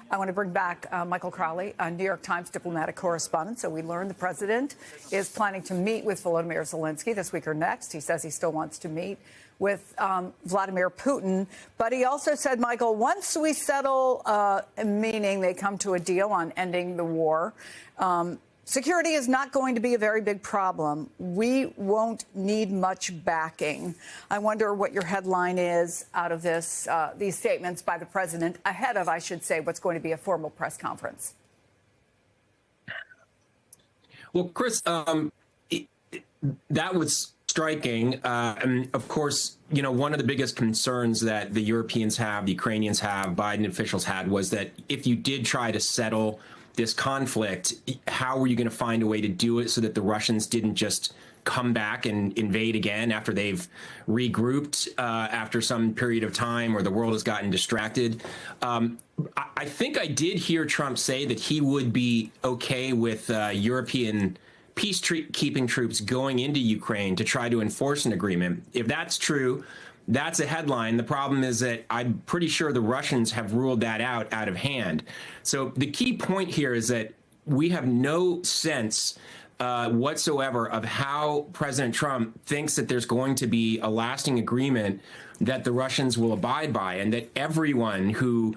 I want to bring back Michael Crowley, a New York Times diplomatic correspondent. So we learned the president is planning to meet with Volodymyr Zelensky this week or next. He says he still wants to meet with Vladimir Putin. But he also said, Michael, once we settle, meaning they come to a deal on ending the war, security is not going to be a very big problem. We won't need much backing. I wonder what your headline is out of this, these statements by the president ahead of, I should say, what's going to be a formal press conference. Well, Chris, that was striking. And of course, you know, one of the biggest concerns that the Europeans have, the Ukrainians have, Biden officials had, was that if you did try to settle this conflict, how were you going to find a way to do it so that the Russians didn't just come back and invade again after they've regrouped after some period of time or the world has gotten distracted? I think I did hear Trump say that he would be okay with European peacekeeping troops going into Ukraine to try to enforce an agreement. If that's true, that's a headline. The problem is that I'm pretty sure the Russians have ruled that out of hand. So the key point here is that we have no sense whatsoever of how President Trump thinks that there's going to be a lasting agreement that the Russians will abide by, and that everyone who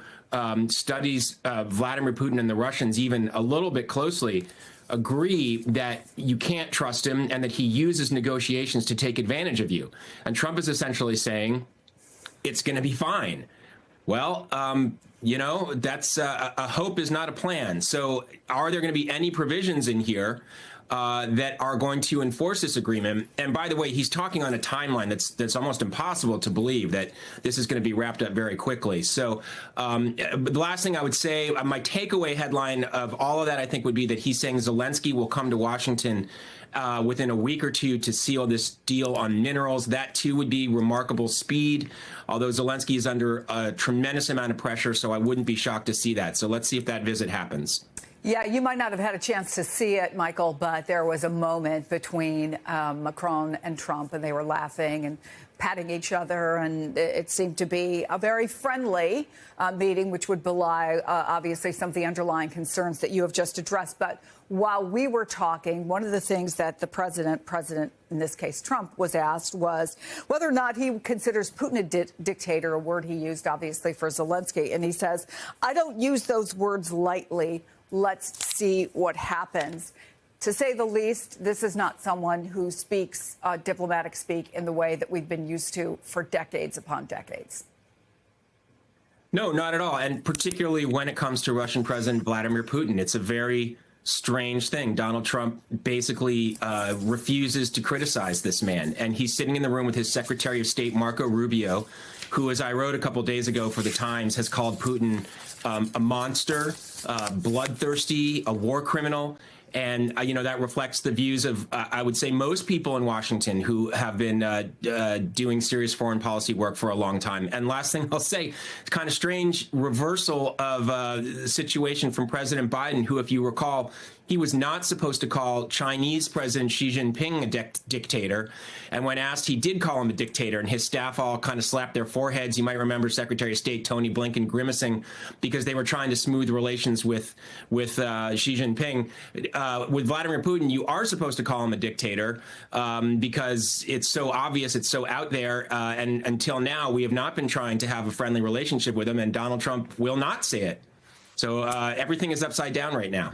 studies Vladimir Putin and the Russians even a little bit closely agree that you can't trust him and that he uses negotiations to take advantage of you. And Trump is essentially saying it's going to be fine. Well, you know, that's a hope is not a plan. So are there going to be any provisions in here that are going to enforce this agreement? And by the way, he's talking on a timeline that's almost impossible to believe that this is going to be wrapped up very quickly. So the last thing I would say, my takeaway headline of all of that, I think, would be that he's saying Zelensky will come to Washington within a week or two to seal this deal on minerals. That, too, would be remarkable speed, although Zelensky is under a tremendous amount of pressure, so I wouldn't be shocked to see that. So let's see if that visit happens. Yeah, you might not have had a chance to see it, Michael, but there was a moment between Macron and Trump, and they were laughing and patting each other, and it seemed to be a very friendly meeting, which would belie, obviously, some of the underlying concerns that you have just addressed. But while we were talking, one of the things that the president, in this case Trump, was asked was whether or not he considers Putin a dictator, a word he used, obviously, for Zelensky. And he says, I don't use those words lightly. Let's see what happens. To say the least, this is not someone who speaks diplomatic speak in the way that we've been used to for decades upon decades. No, not at all. And particularly when it comes to Russian President Vladimir Putin, it's a very strange thing. Donald Trump basically refuses to criticize this man. And he's sitting in the room with his Secretary of State, Marco Rubio, who, as I wrote a couple days ago for the Times, has called Putin a monster, bloodthirsty, a war criminal. And, you know, that reflects the views of, I would say, most people in Washington who have been doing serious foreign policy work for a long time. And last thing I'll say, it's kind of strange reversal of the situation from President Biden, who, if you recall, he was not supposed to call Chinese President Xi Jinping a dictator. And when asked, he did call him a dictator, and his staff all kind of slapped their foreheads. You might remember Secretary of State Tony Blinken grimacing because they were trying to smooth relations with Xi Jinping. With Vladimir Putin, you are supposed to call him a dictator because it's so obvious, it's so out there. And until now, we have not been trying to have a friendly relationship with him, and Donald Trump will not say it. So everything is upside down right now.